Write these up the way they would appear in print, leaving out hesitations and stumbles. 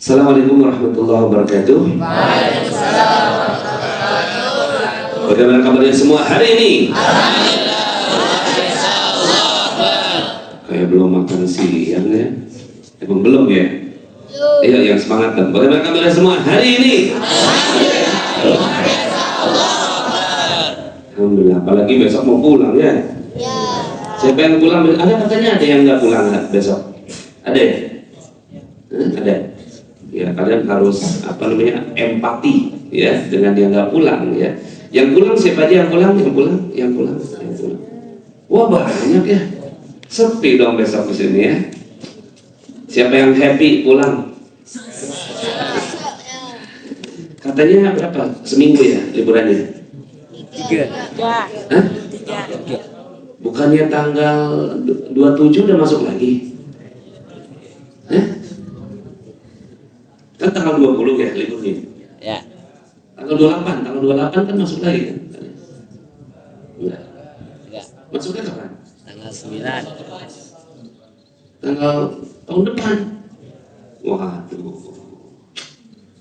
Assalamualaikum warahmatullahi wabarakatuh. Waalaikumsalam. Bagaimana kabarnya semua hari ini? Kayak belum makan siang ya? Emang belum ya? Iya, yang semangat dong. Bagaimana kabarnya semua hari ini? Alhamdulillah. Apalagi besok mau pulang ya? Siapa yang pulang? Ada katanya ada yang nggak pulang besok? Ada ya? Ada. Ya, kalian harus empati ya dengan yang nggak pulang ya. Yang pulang siapa aja yang pulang? Yang pulang. Wah, banyak ya. Sepi dong besok di sini ya. Siapa yang happy pulang? Katanya berapa? Seminggu ya liburannya? 3. Hah? 3. Bukannya tanggal 27 udah masuk lagi? Hah? Kan tanggal 20 ya liburnya? Ya. Tanggal 28 kan masuk lagi kan? Enggak. Masuknya kapan? Tanggal 9. Tanggal tahun depan. Waduh.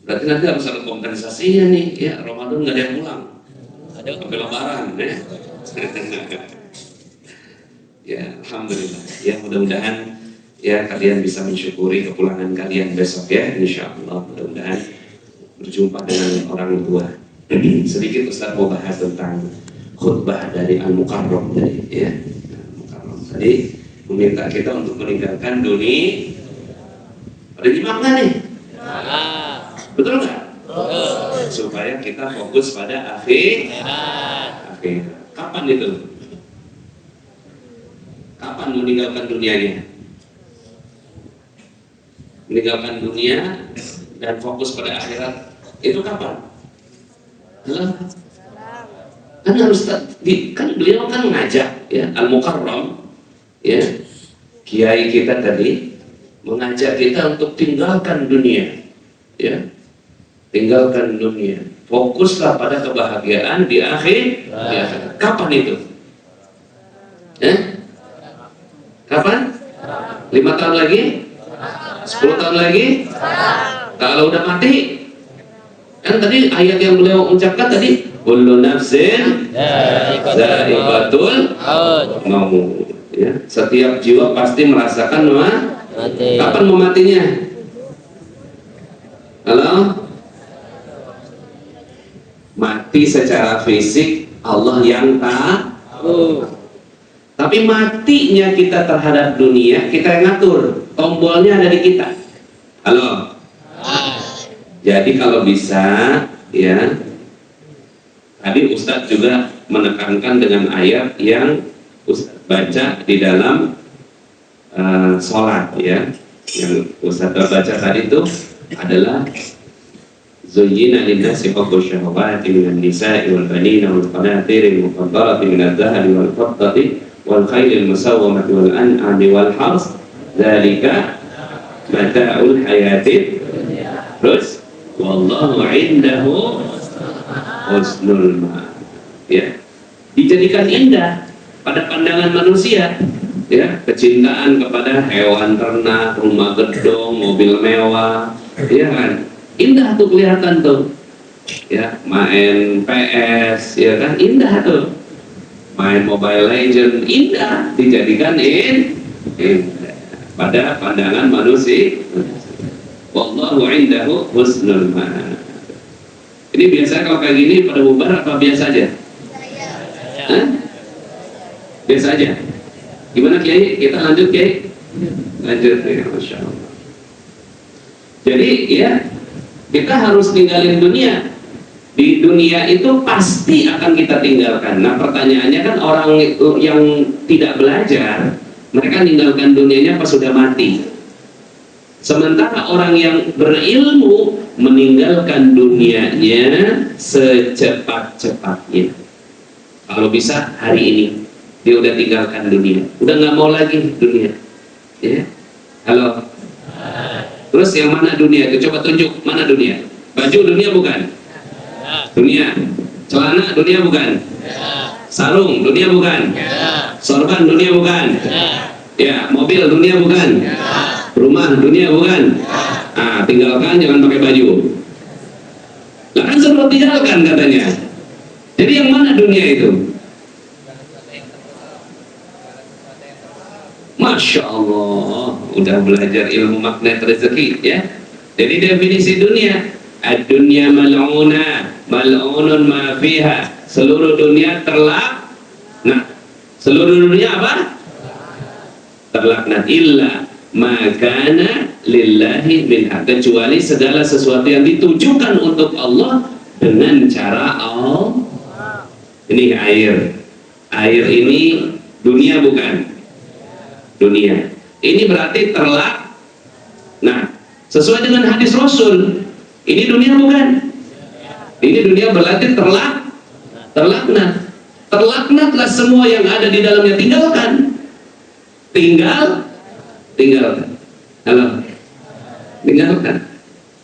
Berarti nanti harus ada kompensasinya nih. Ya, Ramadan nggak ada yang pulang. Aduh. Sampai lebaran ya. Ya, alhamdulillah. Ya, mudah-mudahan ya kalian bisa mensyukuri kepulangan kalian besok ya, insya Allah. Mudah-mudahan berjumpa dengan orang tua. Sedikit Ustaz mau bahas tentang khutbah dari Al-Mukarram tadi ya. Al-Mukarram tadi meminta kita untuk meninggalkan dunia. Ada nyimak nggak nih? Betul nggak? Supaya kita fokus pada akhir. Kapan itu? Kapan meninggalkan dunianya? Meninggalkan dunia dan fokus pada akhirat itu kapan? Kan harus kan beliau kan ngajak ya, Al-Mukarram ya, kiai kita tadi mengajak kita untuk tinggalkan dunia ya, tinggalkan dunia, fokuslah pada kebahagiaan di akhir. Kapan itu? Kapan? 5 tahun lagi? 10 tahun lagi? Kalau udah mati? Kan tadi ayat yang beliau ucapkan tadi, kullu nafsin dha'iqatul maut. Ya, setiap jiwa pasti merasakan mati. Kapan mau matinya? Halo? Mati secara fisik Allah yang tahu. Tapi matinya kita terhadap dunia kita yang ngatur. Tombolnya ada di kita. Halo? Jadi kalau bisa ya, tadi Ustadz juga menekankan dengan ayat yang Ustadz baca di dalam sholat ya. Yang Ustadz baca tadi itu adalah Zuyyina linnasi hubbu syahawati minan nisa'i wal banina wal qanatiril muqaddarati minadh dhahabi wal fiddati wal khaylil musawwamati wal an'ami wal hars dzalika mata'ul hayatid. Terus wallahu indahu husnul ma'ab. Ya, dijadikan indah pada pandangan manusia ya, kecintaan kepada hewan ternak, rumah gedung, mobil mewah ya kan, indah tuh kelihatan tuh ya, main PS ya kan, indah tuh, main Mobile Legend indah, dijadikan indah pada pandangan manusia. Wallahu indahu husnul ma'ab. Ini biasanya kalau kayak gini pada bubar apa biasa aja? Biasa aja. Gimana Kiai? Kita lanjut Kiai? Lanjut ya, Masya Allah. Jadi ya, kita harus tinggalin dunia. Di dunia itu pasti akan kita tinggalkan. Nah pertanyaannya kan, orang yang tidak belajar, mereka tinggalkan dunianya pas sudah mati. Sementara orang yang berilmu meninggalkan dunianya secepat-cepatnya. Kalau bisa hari ini dia udah tinggalkan dunia, udah nggak mau lagi dunia. Ya, halo. Terus yang mana dunia? Coba tunjuk mana dunia? Baju dunia bukan? Dunia. Celana dunia bukan? Sarung dunia bukan? Sorban dunia bukan? Ya, mobil dunia bukan? Rumah dunia bukan? Ah, tinggalkan, jangan pakai baju. Lah kan suruh tinggalkan katanya. Jadi yang mana dunia itu? Masya Allah, udah belajar ilmu magnet rezeki ya. Jadi definisi dunia, ad-dunya mal'una, mal'unun ma fiha. Seluruh dunia terlaknat. Seluruh dunia apa? Terlaknat illa makana lillahi minha, kecuali segala sesuatu yang ditujukan untuk Allah dengan cara Allah. Ini air ini dunia bukan? Dunia ini berarti nah sesuai dengan hadis Rasul, ini dunia bukan? Ini dunia berarti terlaknat. Terlaknatlah semua yang ada di dalamnya. Tinggalkan. Halo, tinggalkan.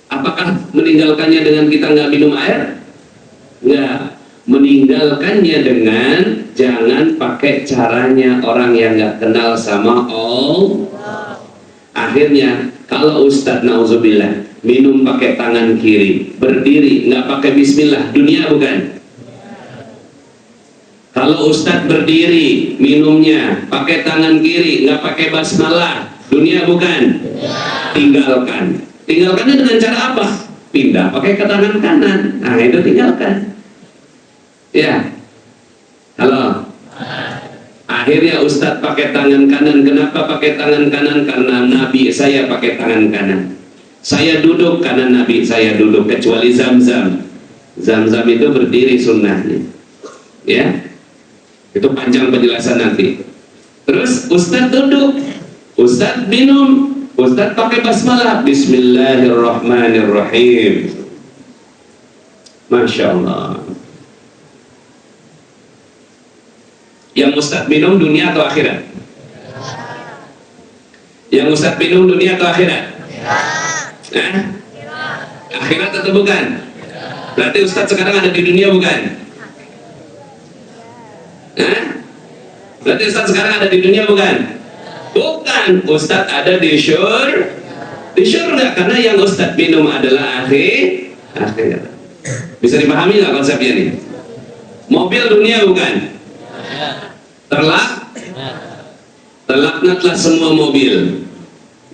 Apakah meninggalkannya dengan kita nggak minum air? Nggak. Meninggalkannya dengan jangan pakai caranya orang yang nggak kenal sama Allah. Akhirnya kalau Ustadz nauzubillah minum pakai tangan kiri, berdiri nggak pakai bismillah, dunia bukan? Kalau Ustadz berdiri minumnya pakai tangan kiri, nggak pakai basmalah, dunia bukan? Tinggalkan. Tinggalkannya dengan cara apa? Pindah pakai ke tangan kanan. Nah itu tinggalkan. Ya, halo. Akhirnya Ustadz pakai tangan kanan. Kenapa pakai tangan kanan? Karena Nabi saya pakai tangan kanan. Saya duduk karena Nabi saya duduk. Kecuali Zamzam. Zamzam itu berdiri sunnahnya. Ya, itu panjang penjelasan nanti. Terus Ustadz duduk, Ustadz minum, Ustadz pakai basmalah, Bismillahirrahmanirrahim. Masya Allah. Yang Ustadz minum dunia atau akhirat? Yang Ustadz minum dunia atau akhirat? Akhirat atau bukan? Berarti Ustadz sekarang ada di dunia bukan? Berarti Ustadz sekarang ada di dunia bukan? Bukan. Ustadz ada di surga karena yang Ustadz minum adalah akhirat. Bisa dipahami nggak konsepnya nih? Mobil dunia bukan? Terlaknatlah semua mobil.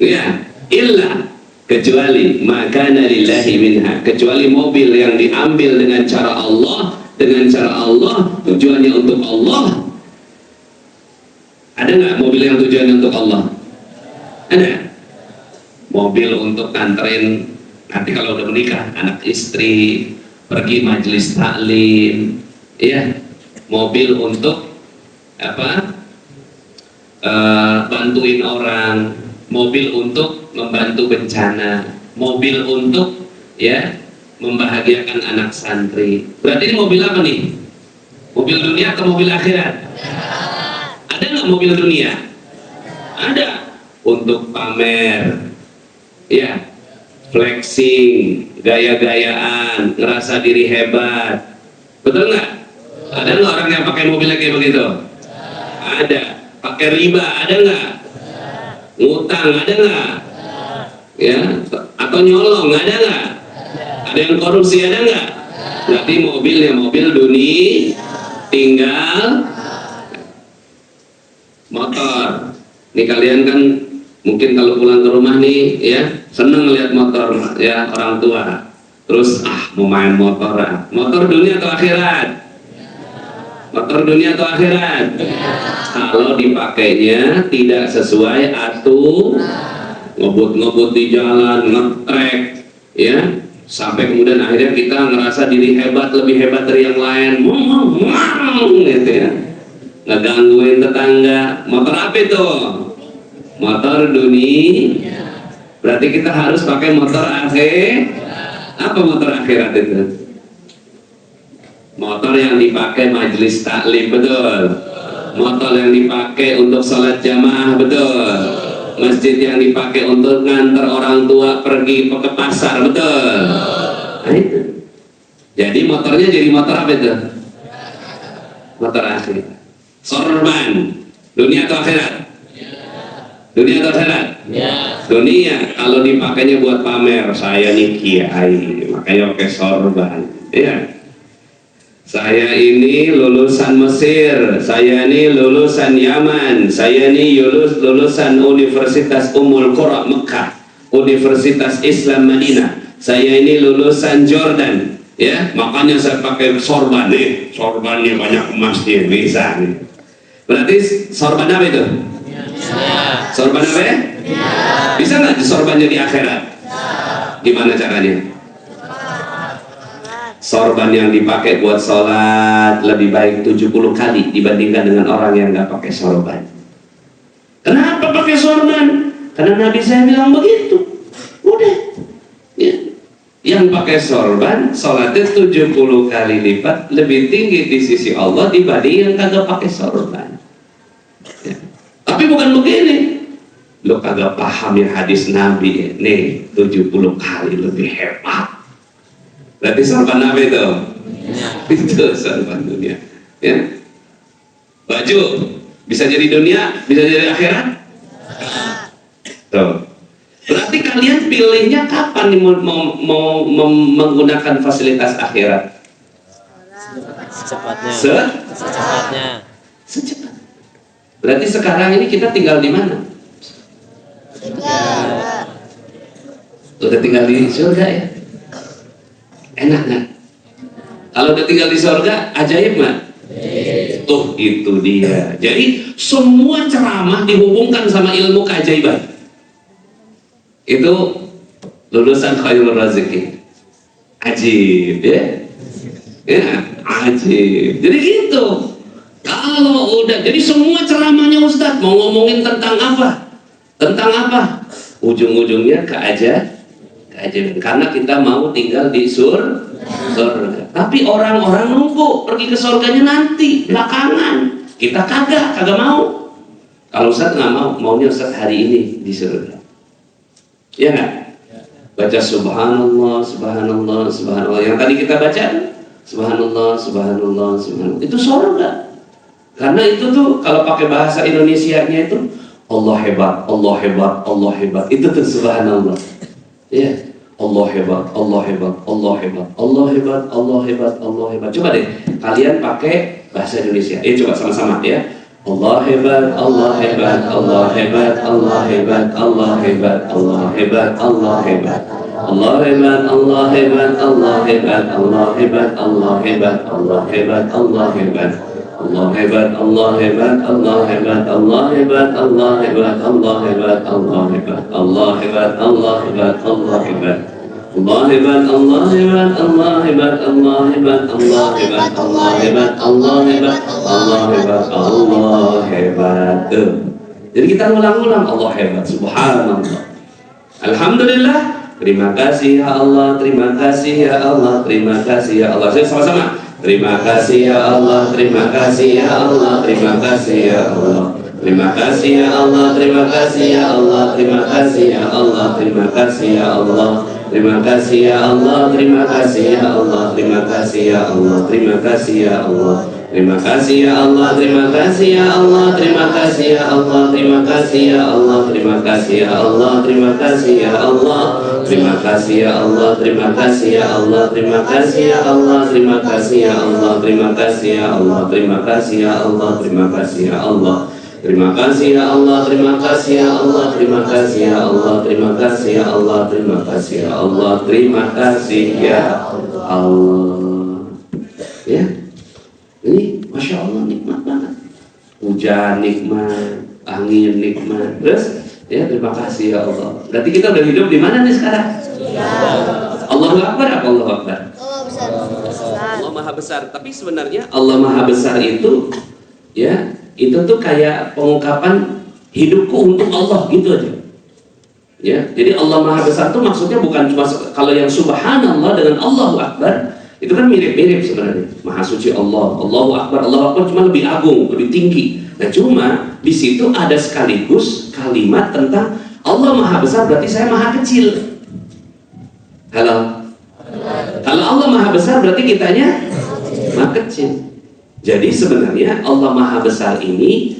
Ya, illa kecuali makana lillahi minha, kecuali mobil yang diambil dengan cara Allah, tujuannya untuk Allah. Ada nggak mobil yang tujuannya untuk Allah? Ada. Mobil untuk nganterin nanti kalau udah menikah anak istri pergi majelis taklim, ya. Mobil untuk apa? Bantuin orang, mobil untuk membantu bencana, mobil untuk ya membahagiakan anak santri. Berarti ini mobil apa nih? Mobil dunia atau mobil akhirat? Ada nggak mobil dunia? Ada. Untuk pamer, ya, flexing, gaya-gayaan, ngerasa diri hebat. Betul nggak? Ada nggak orang yang pakai mobilnya kayak begitu? Ada. Pakai riba ada nggak? Ngutang ada nggak? Ya, atau nyolong ada nggak? Ada yang korupsi ada nggak? Berarti mobilnya mobil dunia. Tinggal motor. Nih kalian kan mungkin kalau pulang ke rumah nih ya seneng lihat motor ya orang tua. Terus mau main motor. Motor dunia atau akhirat? Motor dunia atau akhirat? Kalau dipakainya tidak sesuai aturan, ngebut-ngebut di jalan, ngetrek, ya, sampai kemudian akhirnya kita ngerasa diri hebat, lebih hebat dari yang lain, gitu ya, ngegangguin tetangga. Motor apa itu? Motor dunia. Berarti kita harus pakai motor akhir. Apa motor akhirat itu? Motor yang dipakai majelis taklim, betul. Motor yang dipakai untuk sholat jamaah, betul. Masjid yang dipakai untuk ngantar orang tua pergi ke pasar, betul. Nah, itu. Jadi motornya jadi motor apa itu? Motor akhir. Sorban, dunia atau akhirat? Dunia atau akhirat? Dunia. Kalau dipakainya buat pamer, saya nih kiai, makanya pakai sorban. Ya. Saya ini lulusan Mesir, saya ini lulusan Yaman, saya ini lulusan Universitas Ummul Qura Mekah, Universitas Islam Madinah, saya ini lulusan Jordan. Ya, makanya saya pakai sorban nih, sorbannya banyak emas nih, bisa nih. Berarti sorban apa itu? Sorban apa ya? Bisa nggak sorbannya di akhirat? Gimana caranya? Sorban yang dipakai buat sholat lebih baik 70 kali dibandingkan dengan orang yang nggak pakai sorban. Kenapa pakai sorban? Karena Nabi saya bilang begitu. Udah. Ya. Yang pakai sorban sholatnya 70 kali lipat lebih tinggi di sisi Allah dibanding yang kagak pakai sorban. Ya. Tapi bukan begini. Lo kagak paham ya hadis Nabi nih 70 kali lebih hebat. Berarti sorban apa itu? Itu sorban dunia. Ya. Baju bisa jadi dunia, bisa jadi akhirat. Tuh. Berarti kalian pilihnya kapan nih mau menggunakan fasilitas akhirat? Secepatnya. Secepat. Berarti sekarang ini kita tinggal di mana? Udah tinggal di surga ya? Enak nggak? Kalau udah tinggal di surga, ajaib nggak? Tuh itu dia. Jadi semua ceramah dihubungkan sama ilmu keajaiban. Itu lulusan Khairul Raziqin. Ajib ya? Ya, ajib. Jadi gitu. Kalau udah, jadi semua ceramahnya Ustadz mau ngomongin tentang apa? Tentang apa? Ujung-ujungnya keajaiban. Karena kita mau tinggal di surga. Tapi orang-orang nunggu pergi ke surganya nanti belakangan. Kita kagak mau. Kalau Ustadz nggak mau, maunya Ustadz hari ini di surga. Ya nggak? Baca subhanallah, subhanallah, subhanallah. Yang tadi kita baca subhanallah, subhanallah, subhanallah. Itu surga. Karena itu tuh kalau pakai bahasa Indonesianya itu Allah hebat, Allah hebat, Allah hebat. Itu tuh subhanallah. Ya, Allah hebat, Allah hebat, Allah hebat, Allah hebat, Allah hebat, Allah hebat. Coba deh, kalian pakai bahasa Indonesia. Coba sama-sama ya. Allah hebat, Allah hebat, Allah hebat, Allah hebat, Allah hebat, Allah hebat, Allah hebat. Allah hebat, Allah hebat, Allah hebat, Allah hebat, Allah hebat, Allah hebat, Allah hebat. Allah hebat, Allah hebat, Allah hebat, Allah hebat, Allah hebat, Allah hebat, Allah hebat, Allah hebat, Allah hebat, Allah hebat. Allah hebat, Allah hebat, Allah hebat, Allah hebat, Allah hebat, Allah hebat, Allah hebat, Allah hebat, Allah hebat. Jadi kita ulang-ulang Allah hebat, subhanallah. Alhamdulillah. Terima kasih ya Allah, terima kasih ya Allah, terima kasih ya Allah. Saya sama-sama. Terima kasih ya Allah, terima kasih ya Allah, terima kasih ya Allah. Terima kasih ya Allah, terima kasih ya Allah, terima kasih ya Allah, terima kasih ya Allah. Terima kasih ya Allah, terima kasih ya Allah, terima kasih ya Allah, terima kasih ya Allah. Terima kasih ya Allah, terima kasih ya Allah, terima kasih ya Allah, terima kasih ya Allah, terima kasih ya Allah, terima kasih ya Allah. Terima kasih ya Allah, terima kasih ya Allah, terima kasih ya Allah, terima kasih ya Allah, terima kasih ya Allah, terima kasih ya Allah, terima kasih ya Allah. Terima kasih ya Allah, terima kasih ya Allah, terima kasih ya Allah, terima kasih ya Allah, terima kasih ya Allah, terima kasih ya Allah. Ya, ini masya Allah nikmat banget. Hujan nikmat, angin nikmat. Terus ya terima kasih ya Allah. Berarti kita udah hidup di mana nih sekarang? Allahu Akbar apa Allahu Akbar? Allah Maha Besar. Tapi sebenarnya Allah Maha Besar itu ya itu tuh kayak pengungkapan hidupku untuk Allah gitu aja. Ya, jadi Allah Maha Besar tuh maksudnya bukan cuma kalau yang subhanallah dengan Allahu Akbar itu kan mirip-mirip sebenarnya. Maha suci Allah, Allahu Akbar cuma lebih agung, lebih tinggi. Nah, cuma di situ ada sekaligus kalimat tentang Allah Maha Besar berarti saya Maha kecil. Halo. Kalau Allah Maha Besar berarti kitanya Maha kecil. Jadi sebenarnya Allah Maha Besar ini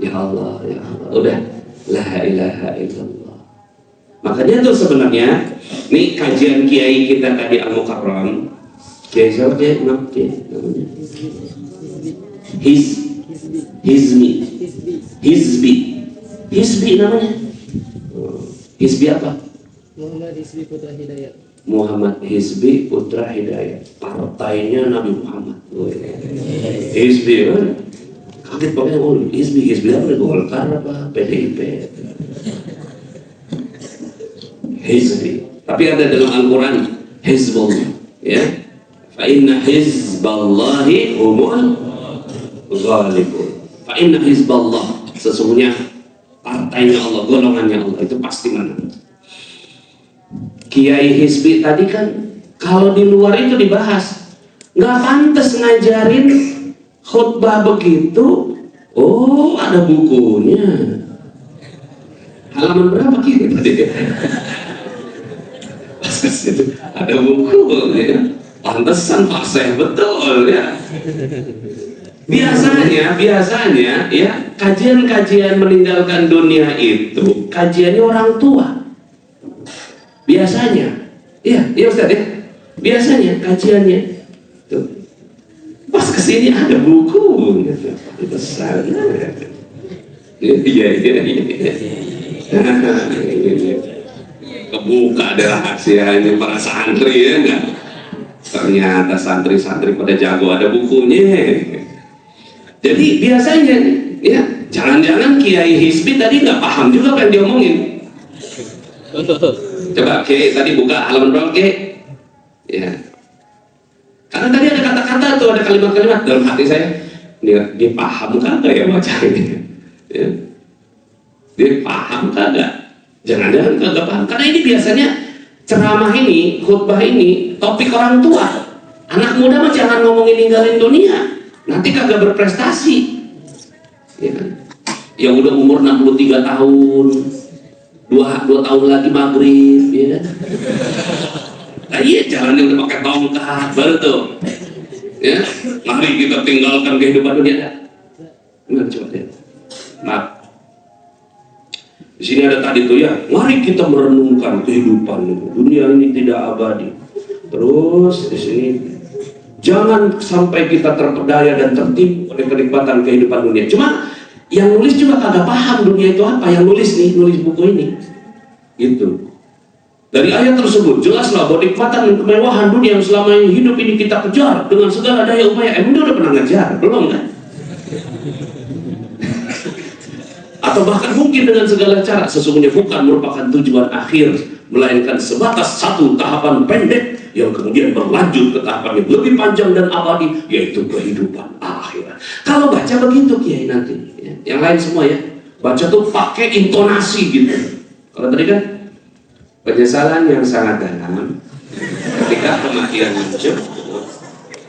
Ya Allah, ya Allah. Udah, la ilaha illallah. Makanya tuh sebenarnya nih kajian kiai kita tadi Al-Mukarram. Kiai siapa dia? Namanya Hizbi namanya. Hizbi apa? Muhammad Hizbi Putra Hidayat. Muhammad Hizbi Putra Hidayat. Partainya Nabi Muhammad. Hizbi kan? Kaget pokoknya, Hizbi apa? Golkar apa? PDIP. Hizbi. Tapi ada dalam Al-Quran Hizbullah, ya. Fa inna hizballahi humul ghalibun. Fa inna hizballah, sesungguhnya partainya Allah, golongannya Allah itu pasti menang. Kiai Hizbi tadi kan kalau di luar itu dibahas, nggak pantas ngajarin khutbah begitu. Oh, ada bukunya. Halaman berapa Kiai tadi? Ada buku ya. Pantesan fasih betul ya. Biasanya ya kajian meninggalkan dunia itu kajiannya orang tua. Biasanya, iya Ustaz ya. Biasanya kajiannya tuh. Pas kesini ada buku gitu. Besar. Iya. Kebuka ada rahasianya para santri ya enggak? Ternyata santri-santri pada jago, ada bukunya. Jadi biasanya ya, jangan-jangan Kiai Hizbi tadi nggak paham juga kan diomongin. Coba Kiai tadi buka halaman berapa Kiai? Ya. Karena tadi ada kata-kata tuh, ada kalimat-kalimat dalam hati saya. Dia paham kagak ya baca ini? Ya. Dia paham kagak? Jangan-jangan kagak paham. Karena ini biasanya ceramah ini, khutbah ini, topik orang tua. Anak muda mah jangan ngomongin ninggalin dunia, nanti kagak berprestasi. Ya kan? Yang udah umur 63 tahun, 2 tahun lagi maghrib, ya kan? Nah iya, jalannya udah pakai tongkat, baru tuh. Ya, mari kita tinggalkan kehidupan dunia. Gimana coba lihat? Nah, di sini ada tadi tuh ya, mari kita merenungkan kehidupan dunia ini tidak abadi. Terus di sini jangan sampai kita terpedaya dan tertipu oleh kenikmatan kehidupan dunia. Cuma yang nulis juga kagak paham dunia itu apa. Yang nulis buku ini, gitu. Dari ayat tersebut jelaslah bahwa nikmatan dan kemewahan dunia yang selama ini hidup ini kita kejar dengan segala daya upaya. Dia udah pernah ngejar, belum kan? Atau bahkan mungkin dengan segala cara, sesungguhnya bukan merupakan tujuan akhir, melainkan sebatas satu tahapan pendek yang kemudian berlanjut ke tahapan yang lebih panjang dan abadi, yaitu kehidupan akhirat. Kalau baca begitu Kiai nanti ya. Yang lain semua ya baca tuh pakai intonasi gitu. Kalau tadi kan penyesalan yang sangat dalam ketika kematian menjemput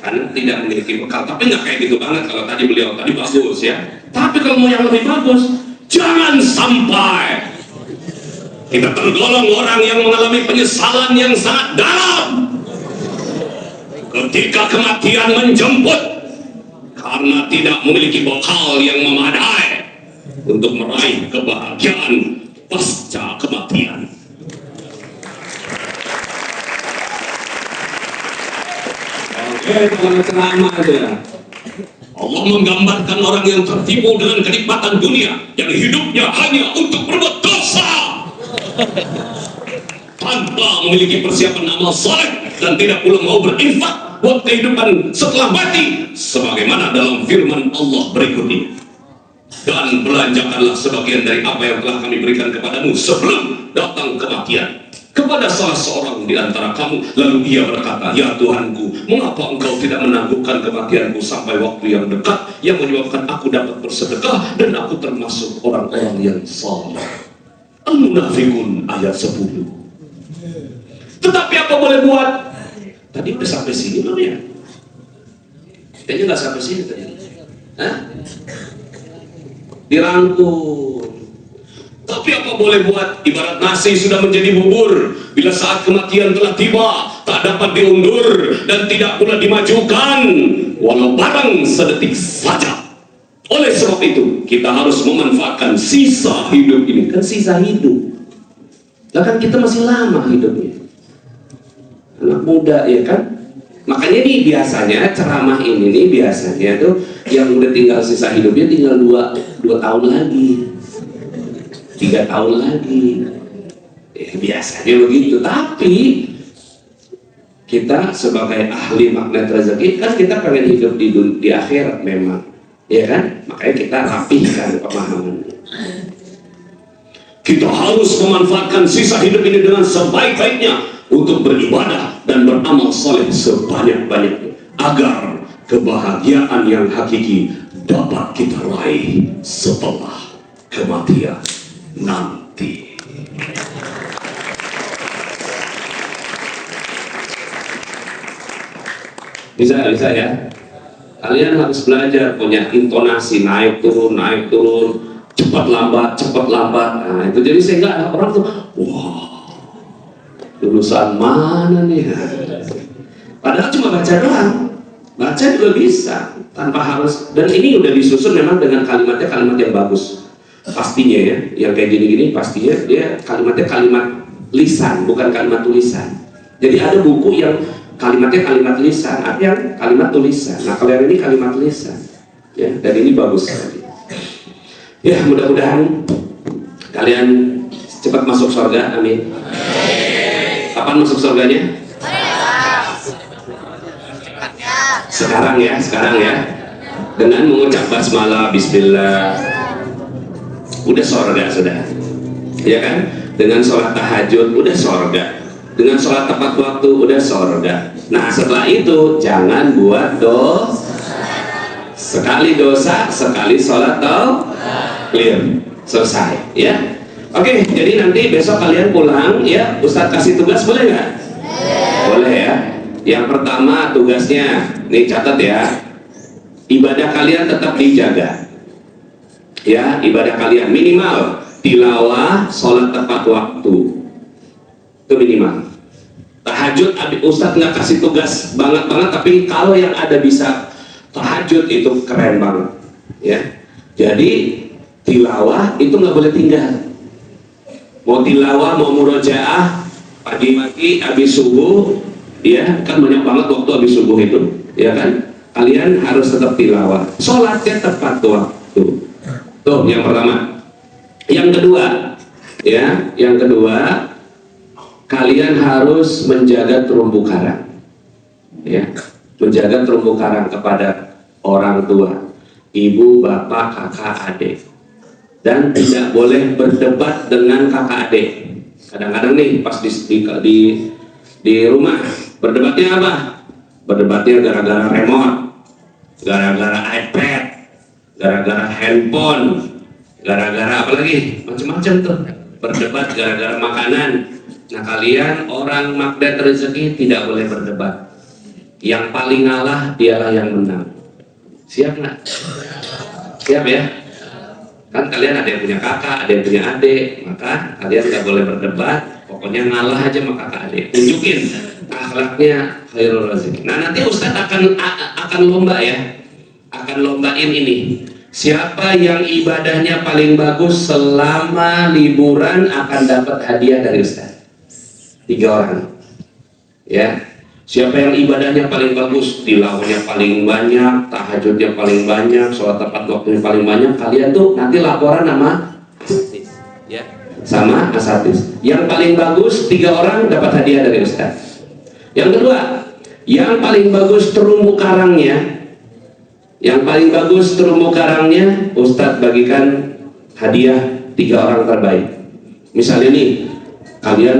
karena tidak memiliki bekal. Tapi nggak kayak gitu banget. Kalau tadi beliau tadi bagus ya, tapi kalau mau yang lebih bagus, jangan sampai kita tergolong orang yang mengalami penyesalan yang sangat dalam ketika kematian menjemput karena tidak memiliki bekal yang memadai untuk meraih kebahagiaan pasca kematian. Oke, kalau ceramah aja. Allah menggambarkan orang yang tertipu dengan kenikmatan dunia yang hidupnya hanya untuk berbuat dosa tanpa memiliki persiapan amal saleh dan tidak pula mau berinfak buat kehidupan setelah mati, sebagaimana dalam firman Allah berikut ini. Dan belanjakanlah sebagian dari apa yang telah kami berikan kepadamu sebelum datang kematian kepada salah seorang di antara kamu. Lalu ia berkata, ya Tuhanku, mengapa engkau tidak menangguhkan kematianku sampai waktu yang dekat yang menyebabkan aku dapat bersedekah dan aku termasuk orang-orang yang saleh. Al-Munafiqun ayat 10. Tetapi apa boleh buat? Tadi udah sampai sini belum ya? Kayaknya nggak sampai sini tadi. Hah? Dirangkum. Tapi apa boleh buat? Ibarat nasi sudah menjadi bubur, bila saat kematian telah tiba, tak dapat diundur dan tidak pula dimajukan walau barang sedetik saja. Oleh sebab itu, kita harus memanfaatkan sisa hidup ini. Kan sisa hidup. Lah kan kita masih lama hidupnya. Anak muda ya kan? Makanya nih biasanya ceramah ini nih biasanya tuh yang udah tinggal sisa hidupnya tinggal 2 tahun lagi, 3 tahun lagi. Ya, biasanya begitu. Tapi kita sebagai ahli magnet rezeki kan kita pengen hidup di akhirat memang, ya kan? Makanya kita rapihkan pemahamannya. Kita harus memanfaatkan sisa hidup ini dengan sebaik-baiknya untuk beribadah dan beramal soleh sebanyak-banyaknya agar kebahagiaan yang hakiki dapat kita raih setelah kematian nanti. Bisa ya. Kalian harus belajar punya intonasi naik turun, cepat lambat. Nah itu jadi sehingga orang tuh, wah, lulusan mana nih? Padahal cuma baca doang, baca juga bisa tanpa harus. Dan ini udah disusun memang dengan kalimatnya kalimat yang bagus, pastinya ya. Yang kayak gini-gini pastinya dia kalimatnya kalimat lisan, bukan kalimat tulisan. Jadi ada buku yang kalimatnya kalimat lisan, ada yang kalimat tulisan. Nah kalau yang ini kalimat lisan, ya. Dan ini bagus sekali. Ya mudah-mudahan kalian cepat masuk surga, amin. Kapan masuk surganya? Sekarang ya. Dengan mengucap basmalah, bismillah, udah surga sudah. Ya kan? Dengan sholat tahajud udah surga. Dengan sholat tepat waktu udah surga. Nah setelah itu jangan buat dosa. Sekali dosa, sekali sholat clear, selesai ya. Oke, jadi nanti besok kalian pulang ya, Ustadz kasih tugas boleh nggak? Boleh ya. Yang pertama tugasnya, nih catat ya, ibadah kalian tetap dijaga. Ya, ibadah kalian minimal tilawah, sholat tepat waktu, itu minimal. Tahajud, Ustadz nggak kasih tugas banget, tapi kalau yang ada bisa tahajud itu keren banget. Ya, jadi tilawah itu nggak boleh tinggal. Mau tilawah, mau murojaah, pagi-pagi habis subuh, ya kan banyak banget waktu habis subuh itu, ya kan? Kalian harus tetap tilawah, sholatnya tepat waktu. Tuh yang pertama. Yang kedua, kalian harus menjaga terumbu karang, ya, menjaga terumbu karang kepada orang tua, ibu, bapak, kakak, adik. Dan tidak boleh berdebat dengan kakak adik. Kadang-kadang nih pas di rumah berdebatnya apa? Berdebatnya gara-gara remote, gara-gara iPad, gara-gara handphone, gara-gara apa lagi? Macam-macam tuh. Berdebat gara-gara makanan. Nah kalian orang magnet rezeki tidak boleh berdebat. Yang paling ngalah dialah yang menang. Siap nggak? Siap ya? Kan kalian ada yang punya kakak, ada yang punya adik, maka kalian nggak boleh berdebat, pokoknya ngalah aja sama kakak adik, tunjukin akhlaknya khairul razik. Nah nanti Ustadz akan lomba ya, akan lombain ini, siapa yang ibadahnya paling bagus selama liburan akan dapat hadiah dari Ustadz. 3 orang, ya. Siapa yang ibadahnya paling bagus, tilawahnya paling banyak, tahajudnya paling banyak, sholat tepat waktunya paling banyak, kalian tuh nanti laporan sama asatidz, ya, sama asatidz. Yang paling bagus 3 orang dapat hadiah dari Ustadz. Yang kedua, yang paling bagus terumbu karangnya, Ustadz bagikan hadiah 3 orang terbaik. Misalnya nih, kalian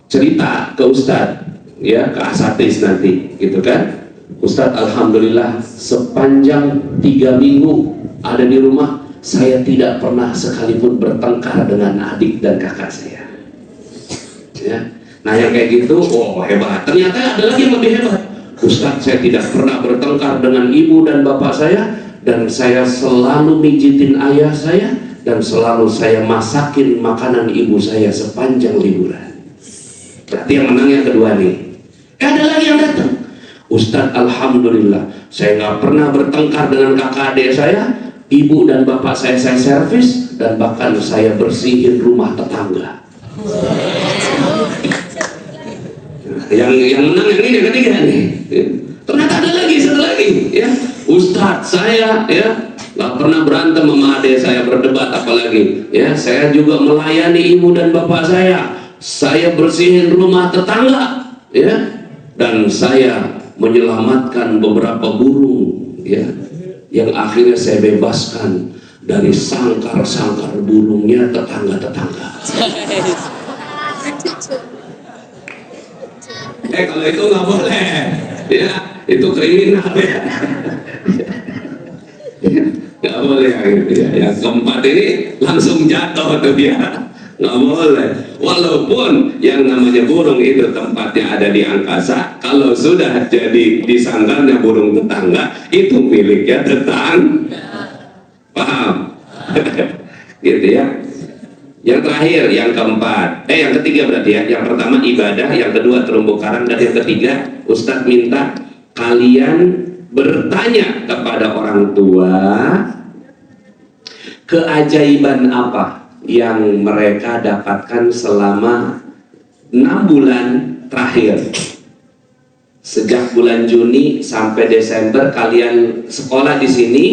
cerita ke Ustadz, ya, ke asatidz nanti, gitu kan? Ustadz, alhamdulillah sepanjang 3 minggu ada di rumah, saya tidak pernah sekalipun bertengkar dengan adik dan kakak saya. Ya, nah yang kayak gitu, oh hebat. Ternyata ada lagi yang lebih hebat. Ustadz, saya tidak pernah bertengkar dengan ibu dan bapak saya, dan saya selalu mijitin ayah saya, dan selalu saya masakin makanan ibu saya sepanjang liburan. Berarti yang menang yang kedua nih. Ada lagi yang datang, Ustadz, alhamdulillah saya nggak pernah bertengkar dengan kakak adik saya, ibu dan bapak saya servis, dan bahkan saya bersihin rumah tetangga. Yang menang yang ini yang ketiga nih. Ternyata ada lagi, satu lagi, ya. Ustadz, saya ya nggak pernah berantem sama adik saya, berdebat apalagi, ya. Saya juga melayani ibu dan bapak saya bersihin rumah tetangga, ya. Dan saya menyelamatkan beberapa burung, ya, yang akhirnya saya bebaskan dari sangkar-sangkar burungnya tetangga-tetangga. Kalau itu nggak boleh, ya, itu kriminal, ya. Nggak boleh gitu, ya. Yang keempat ini langsung jatuh tuh dia, nggak boleh. Walaupun yang namanya burung itu tempatnya ada di angkasa, kalau sudah jadi di sangkarnya burung tetangga, itu miliknya tetangga. Paham? Gitu ya. Yang terakhir, yang keempat, yang ketiga berarti ya. Yang pertama ibadah, yang kedua terumbu karang, dan yang ketiga Ustadz minta kalian bertanya kepada orang tua keajaiban apa yang mereka dapatkan selama 6 bulan terakhir. Sejak bulan Juni sampai Desember kalian sekolah di sini,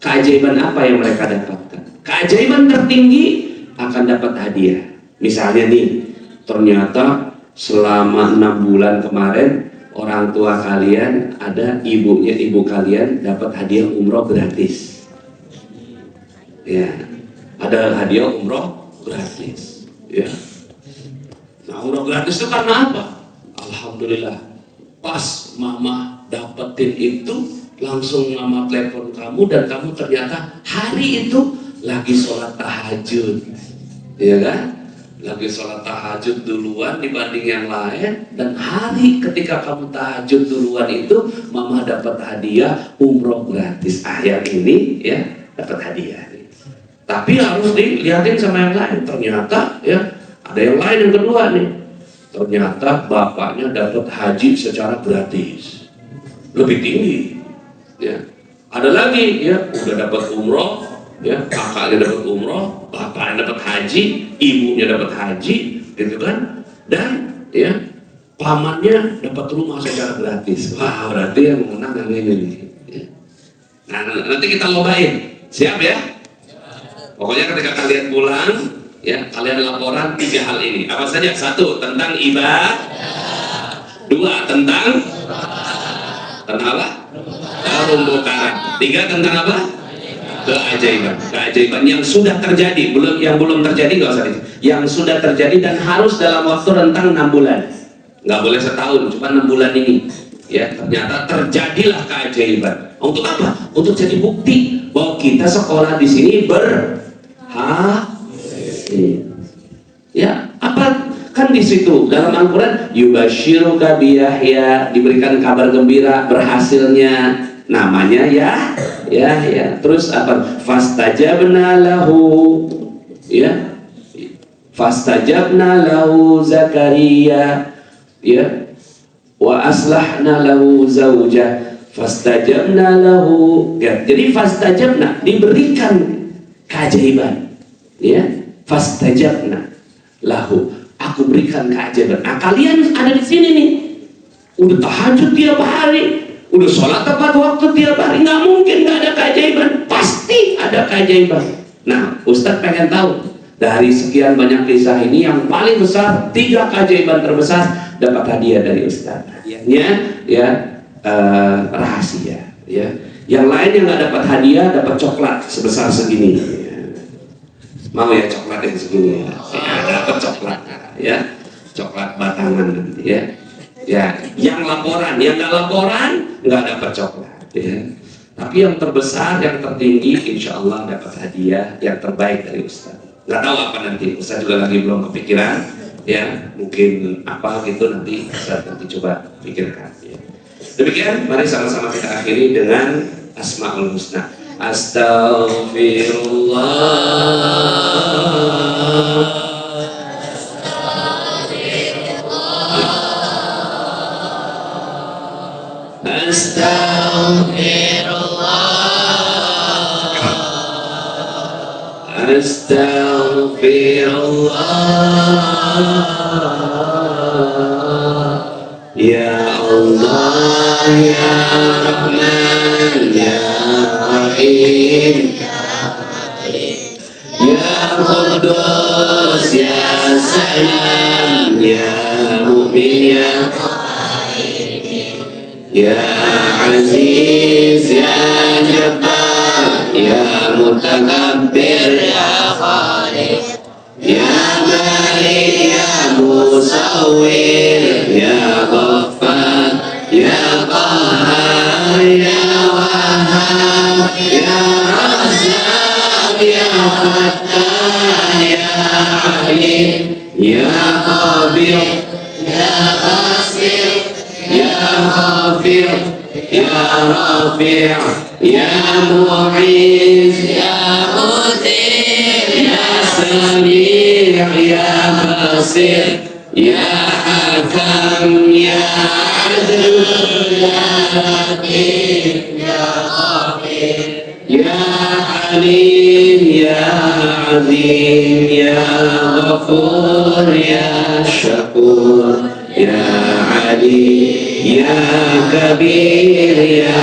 keajaiban apa yang mereka dapatkan? Keajaiban tertinggi akan dapat hadiah. Misalnya nih, ternyata selama 6 bulan kemarin orang tua kalian, ada ibu kalian dapat hadiah umroh gratis. Ya, ada hadiah umroh gratis. Ya. Nah, umroh gratis itu karena apa? Alhamdulillah, pas mama dapetin itu, langsung mama telepon kamu, dan kamu ternyata hari itu lagi sholat tahajud, ya kan? Lagi sholat tahajud duluan dibanding yang lain, dan hari ketika kamu tahajud duluan itu mama dapat hadiah umroh gratis. Yang ini ya dapat hadiah. Tapi harus dilihatin sama yang lain. Ternyata ya ada yang lain, yang kedua nih. Ternyata bapaknya dapat haji secara gratis, lebih tinggi. Ya. Ada lagi ya udah dapat umroh. Ya, kakaknya dapat umroh, bapaknya dapat haji, ibunya dapat haji, gitu kan? Dan ya pamannya dapat rumah secara gratis. Wah, berarti yang menang yang ini nih. Ya. Nah, nanti kita lobain, siap ya? Pokoknya ketika kalian pulang, ya kalian laporan 3 hal ini. Apa saja? 1, tentang ibadah. 2, tentang apa? Terumbu karang. 3, tentang apa? Keajaiban yang sudah terjadi, yang belum terjadi nggak usah. Yang sudah terjadi dan harus dalam waktu rentang 6 bulan, nggak boleh setahun, cuma 6 bulan ini. Ya, ternyata terjadilah keajaiban. Untuk apa? Untuk jadi bukti bahwa kita sekolah di sini berhasil. Ya, apa? Kan di situ dalam Al-Quran, yubashiruka biyahya, diberikan kabar gembira berhasilnya namanya ya. Terus apa? Fastajabna lahu, ya. Fastajabna lahu Zakaria, ya. Wa aslahna lahu zawjah. Fastajabna lahu, ya. Jadi fastajabna diberikan keajaiban, ya. Fastajabna lahu, aku berikan keajaiban. Nah, kalian ada di sini nih, udah tahajud tiap hari, udah sholat tepat waktu tiap hari, nggak mungkin nggak ada keajaiban, pasti ada keajaiban. Nah, Ustadz pengen tahu dari sekian banyak kisah ini yang paling besar, 3 keajaiban terbesar dapat hadiah dari Ustadz. Hadiahnya ya rahasia. Ya, yang lain yang nggak dapat hadiah dapat coklat sebesar segini. Mau ya coklat yang segini? Ya, dapat coklat, ya, coklat batangan nanti ya. Ya, yang laporan, yang nggak laporan nggak dapat coklat, ya. Tapi yang terbesar, yang tertinggi, insya Allah dapat hadiah yang terbaik dari Ustaz. Nggak tahu apa nanti, Ustaz juga lagi belum kepikiran, ya. Mungkin apa gitu nanti Ustaz nanti coba pikirkan. Ya. Demikian, mari sama-sama kita akhiri dengan Asmaul Husna. Astaghfirullah. Astaghfirullah. Ya Allah, ya Rahman, ya Rahim, ya Qudus, ya Salam, ya Mu'min, ya Aziz, ya Jabbar, ya Mutakabbir, ya Khaliq, ya Malik, ya Musawwir, ya Ghaffar, ya Qahhar, ya Wahhab, ya Razzaq, ya Fattah, ya Alim, ya Khabir, ya Basir, ya Ghafir, ya Rafi', ya Mu'iz, ya Mutir, ya Sami', ya Basir, ya Hakam, ya Adl, ya Hakim, ya Khabir, ya Halim, ya Azim, ya Ghafur, ya Syakur, ya Ali, ya Kabir, ya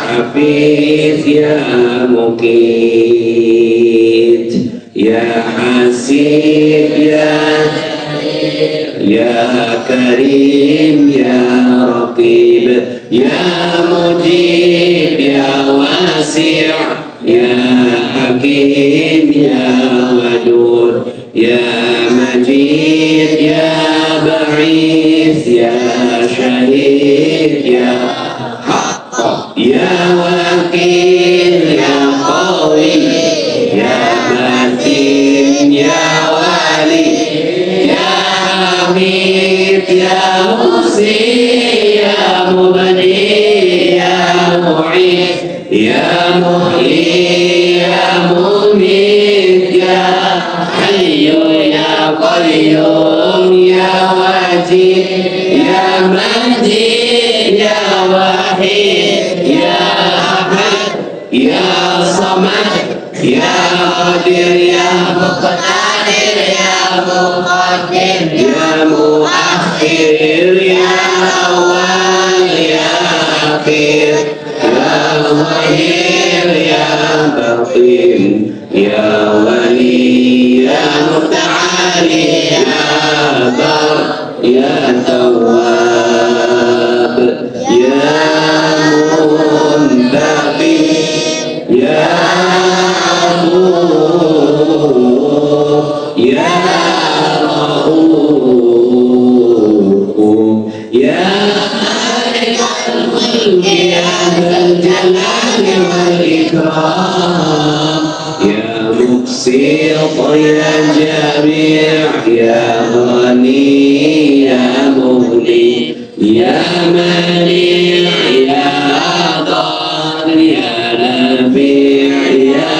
Hafiz, ya Muqit, ya Hasib, ya Karim, ya Raqib, ya Mujib, ya Wasi', ya Hakim, ya Wadud, ya Majid, ya Ba'ith, ya Syahid, ya Haqq, ya Wakil, ya Qawi, ya Matin, ya Wali, ya Hamid, ya Musi, ya Mubadi, ya Mu'id, ya Muhyi, ya Mumit, ya Hayyu, ya Qayyum, ya Wajid, ya Majid, ya Wahid, ya Ahad, ya Samad, ya Qadir, ya Muqtadir, ya Muqaddim, ya Muakhir, ya Awal, ya Akhir, ya Zahir, ya Batin, ya Wali, ya Muta'ali, ya Bar, ya Tawwab, ya Muntabi, ya Afu, ya Rauf, ya Malikul Mulki, ya Dzal Jalali wal Ikram, ya Muqsit, ya Jami', ya Ghani, ya Mughni, ya Mani', ya Adar, ya Nafi', ya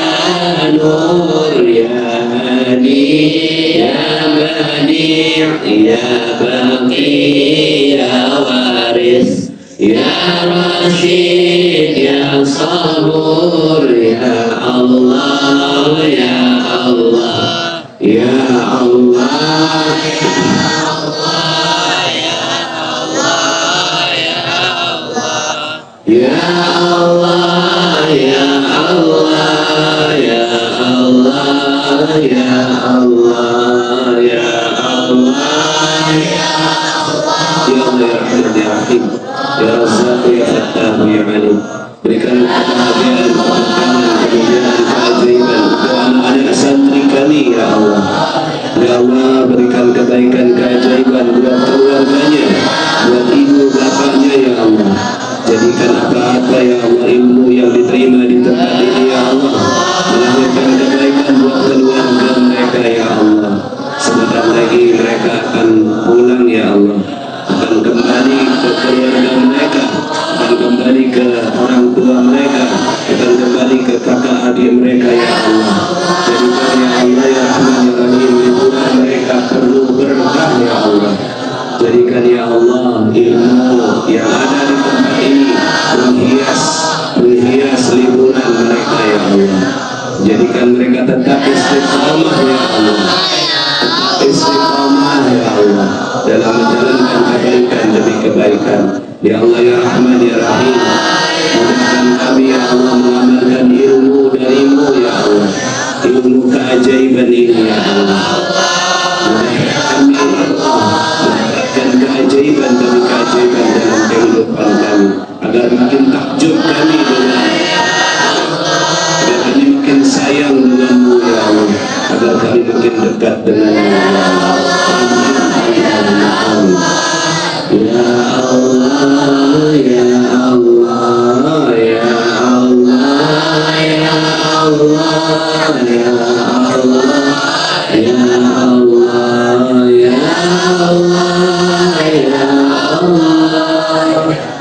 Nur, ya Hadi, ya Badi', ya Baqi, ya Waris, ya Rashid, ya Sabur, ya Allah, ya Allah, ya Allah, ya Allah, ya Allah, ya Allah, ya Allah, ya Allah, ya Allah, ya Rahman, ya Rahim, ya Razzaq, ya Fattah, ya Alim. Berikan kebahagiaan, keberkahan, kemuliaan, keajaiban kepada anak-anak santri kami, ya Allah. Ya Allah, berikan kebaikan, keajaiban buat keluarganya, buat ibu bapaknya, ya Allah. Jadikan apa-apa, ya Allah, ilmu yang diterima di tempat ini, ya Allah, melahirkan kebaikan buat keluarga mereka, ya Allah. Sebentar lagi mereka akan pulang, ya Allah, akan kembali ke keluarga mereka, akan kembali ke orang tua mereka, akan kembali ke kakak adik mereka, ya Allah. Jadikan, ya Allah, ya Rahman, ya Rahim, liburan mereka penuh berkah, ya Allah. Jadikan, ya Allah, ilmu yang ada di tempat ini menghias liburan mereka ya Allah. Jadikan mereka tetap istiqomah ya Allah, tetap istiqomah ya Allah dalam menjalankan kebaikan demi kebaikan. Ya Allah ya Rahman ya Rahim, mudahkan kami ya Allah mengamalkan ilmu darimu ya Allah, ilmu keajaiban ini ya Allah. Mudahkan kami ya Allah, mendapatkan keajaiban demi keajaiban dalam kehidupan kami, agar makin takjub kami dengan, agar kami makin sayang denganmu ya Allah, agar kami makin dekat denganmu ya Allah. Ya Allah, ya Allah, ya Allah, ya Allah, ya Allah, ya Allah, ya Allah, ya Allah,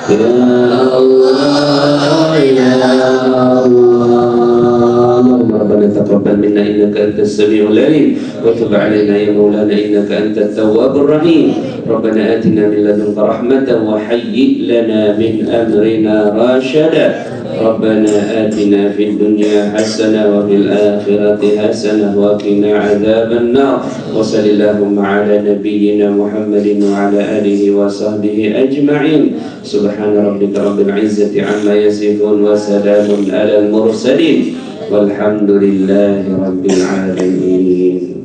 ya Allah, ya Allah. ربنا تقبل منا إنك أنت السميع العليم وتب علينا يا مولانا إنك أنت التواب الرحيم. ربنا آتنا من لدنك رحمة وهيئ لنا من أمرنا رشدا. ربنا آتنا في الدنيا حسنة وفي الآخرة حسنة وقنا عذاب النار. وصل اللهم على نبينا محمد وعلى آله وصحبه أجمعين. سبحان ربك رب العزة عما يصفون وسلام على المرسلين والحمد لله رب العالمين.